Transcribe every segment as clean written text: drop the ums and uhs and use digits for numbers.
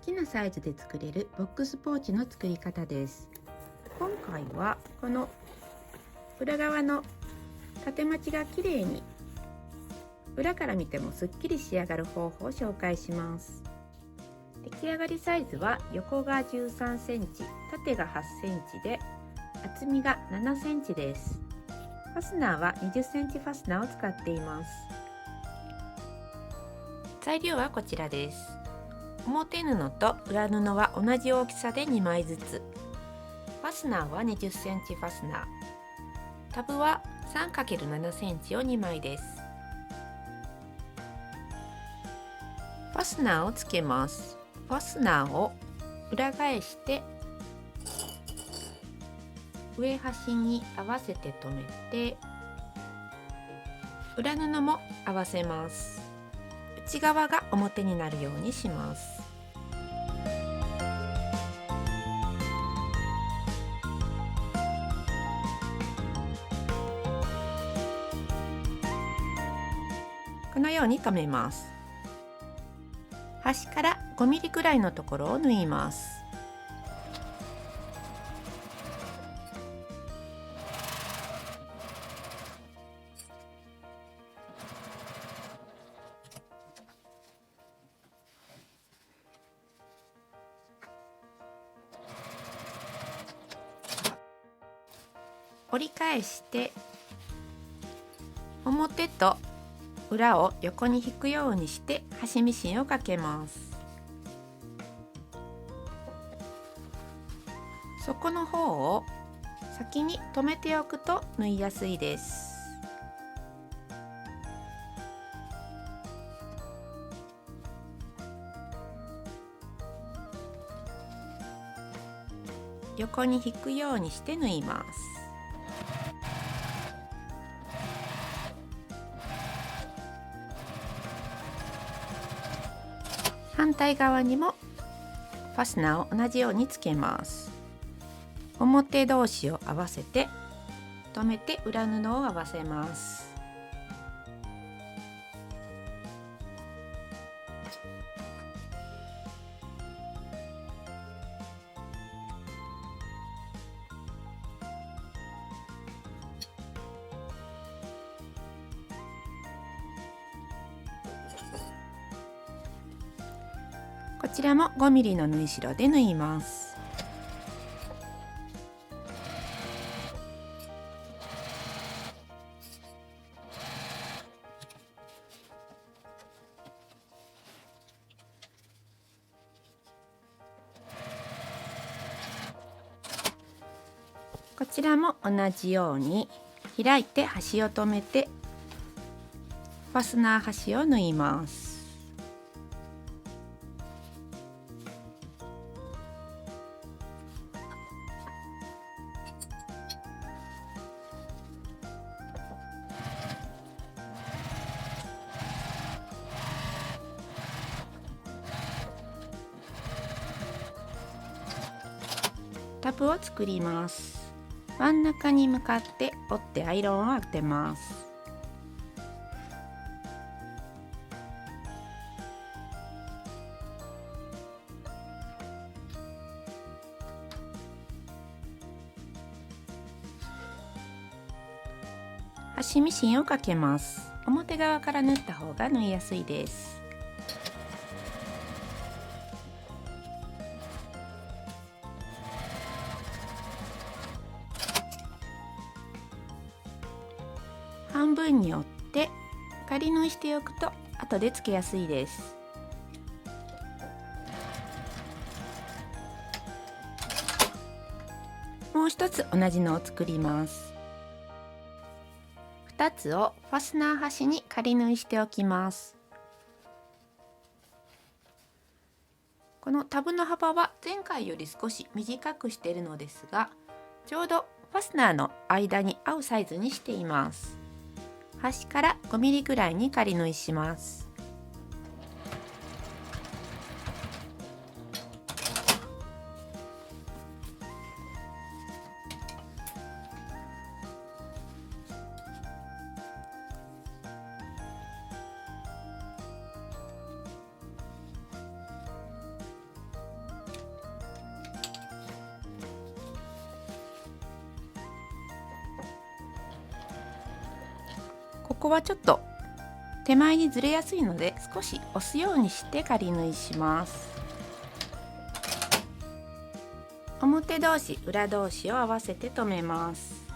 きなサイズで作れるボックスポーチの作り方です。今回はこの裏側の縦まちがきれいに裏から見てもすっきり仕上がる方法を紹介します。出来上がりサイズは横が13センチ、縦が8センチで厚みが7センチです。ファスナーは20センチファスナーを使っています。材料はこちらです。表布と裏布は同じ大きさで2枚ずつ。ファスナーは20センチファスナー。タブは 3×7 センチを2枚です。ファスナーをつけます。ファスナーを裏返して上端に合わせて留めて、裏布も合わせます。内側が表になるようにします。このように留めます。端から5ミリくらいのところを縫います。折り返して表と裏を横に引くようにして端ミシンをかけます。底の方を先に留めておくと縫いやすいです。横に引くようにして縫います。反対側にもファスナーを同じようにつけます。表同士を合わせて留めて裏布を合わせます。こちらも5ミリの縫い代で縫います。こちらも同じように開いて端を留めてファスナー端を縫います。タブを作ります。真ん中に向かって折ってアイロンを当てます。端ミシンをかけます。表側から縫った方が縫いやすいです。半分に折って仮縫いしておくと後でつけやすいです。もう一つ同じのを作ります。2つをファスナー端に仮縫いしておきます。このタブの幅は前回より少し短くしているのですが、ちょうどファスナーの間に合うサイズにしています。端から5ミリぐらいに仮縫いします。こはちょっと手前にずれやすいので少し押すようにして仮縫いします。表同士裏同士を合わせて留めます。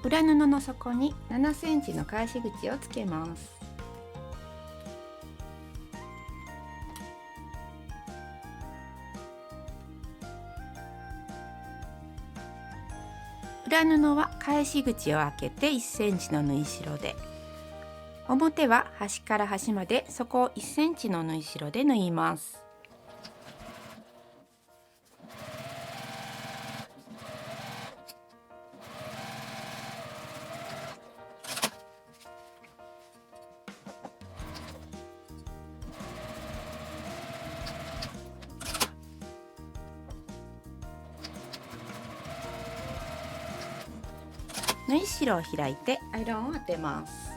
裏布の底に7センチの返し口をつけます。裏布は返し口を開けて1センチの縫い代で、表は端から端まで底を1センチの縫い代で縫います。縫い代を開いてアイロンを当てます。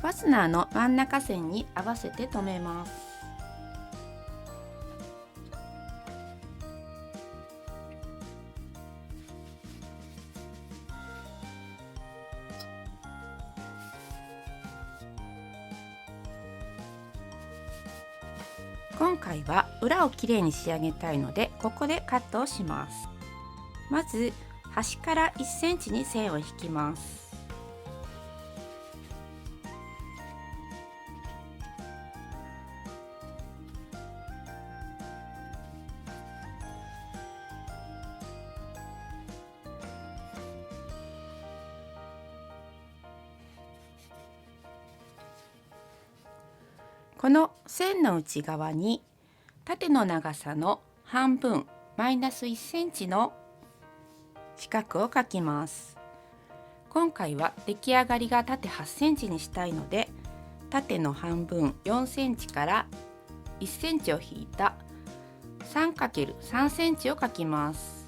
ファスナーの真ん中線に合わせて留めます。今回は裏をきれいに仕上げたいのでここでカットをします。まず端から1センチに線を引きます。この線の内側に縦の長さの半分マイナス1センチの四角を描きます。今回は出来上がりが縦8センチにしたいので、縦の半分4センチから1センチを引いた 3×3 センチを描きます。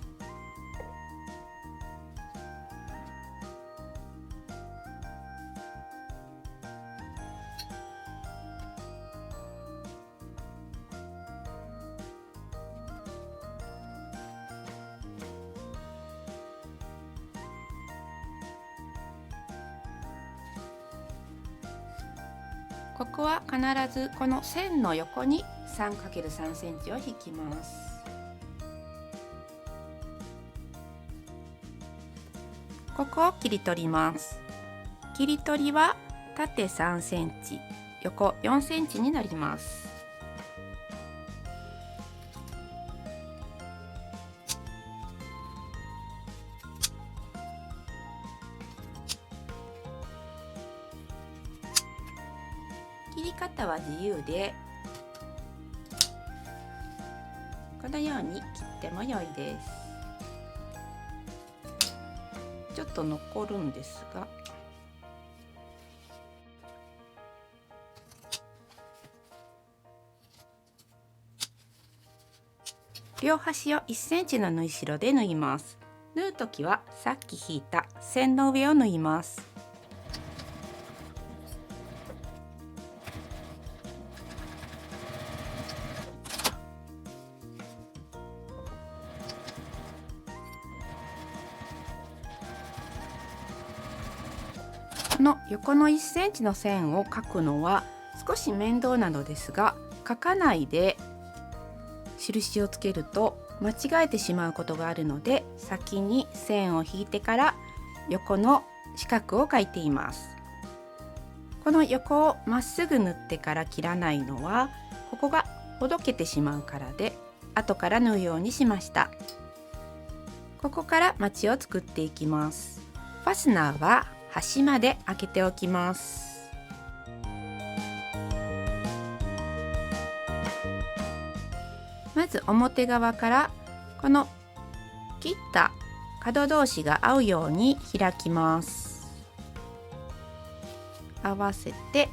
ここは必ずこの線の横に 3×3 センチを引きます。ここを切り取ります。切り取りは縦3センチ、横4センチになります。切り方は自由で、このように切っても良いです。ちょっと残るんですが、両端を1センチの縫い代で縫います。縫うときはさっき引いた線の上を縫います。この横の1センチの線を描くのは少し面倒なのですが、描かないで印をつけると間違えてしまうことがあるので、先に線を引いてから横の四角を描いています。この横をまっすぐ縫ってから切らないのは、ここがほどけてしまうからで、後から縫うようにしました。ここからまちを作っていきます。ファスナーは端まで開けておきます。まず表側からこの切った角同士が合うように開きます。合わせて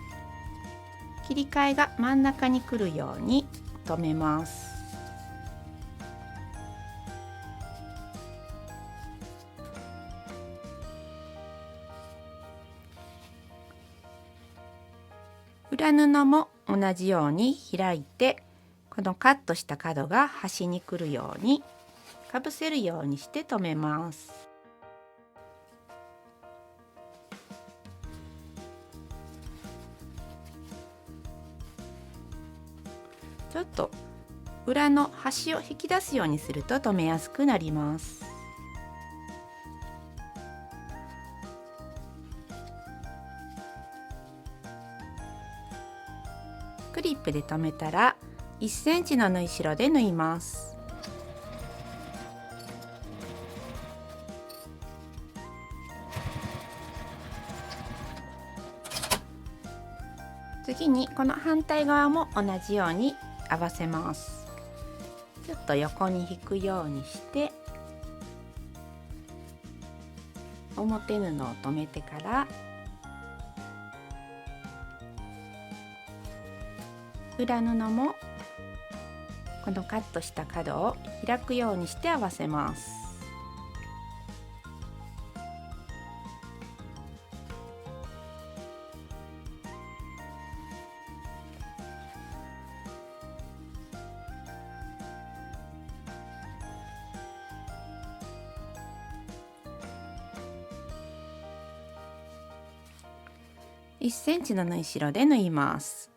切り替えが真ん中に来るように留めます。裏布も同じように開いて、このカットした角が端に来るようにかぶせるようにして留めます。ちょっと裏の端を引き出すようにすると留めやすくなります。クリップで留めたら1センチの縫い代で縫います。次にこの反対側も同じように合わせます。ちょっと横に引くようにして表布を留めてから裏布もこのカットした角を開くようにして合わせます。1センチの縫い代で縫います。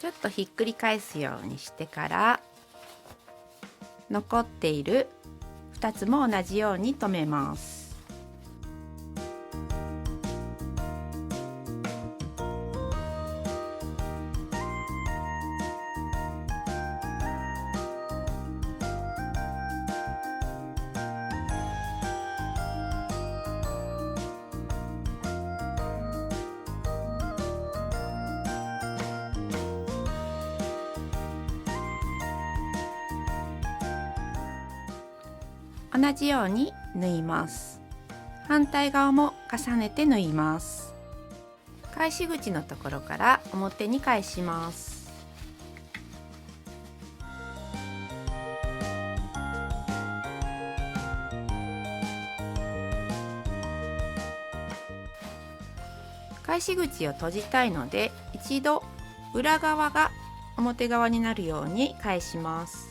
ちょっとひっくり返すようにしてから残っている2つも同じように留めます。同じように縫います。反対側も重ねて縫います。返し口のところから表に返します。返し口を閉じたいので一度裏側が表側になるように返します。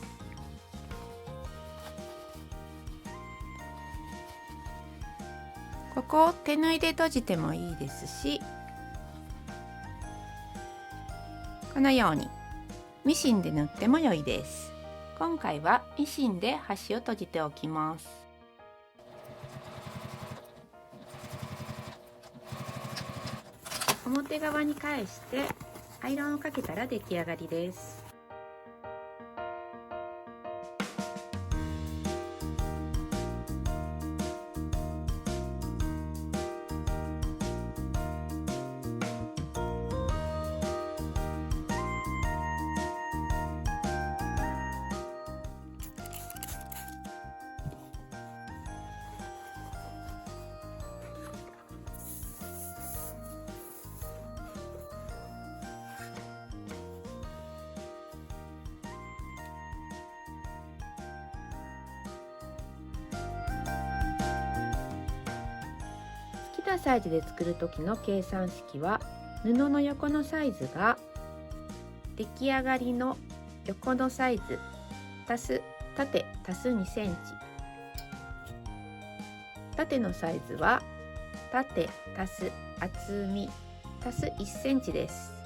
ここを手縫いで閉じてもいいですし、このようにミシンで縫っても良いです。今回はミシンで端を閉じておきます。表側に返してアイロンをかけたら出来上がりです。好きなサイズで作る時の計算式は、布の横のサイズが出来上がりの横のサイズ足す縦足す2センチ、縦のサイズは縦足す厚み足す1センチです。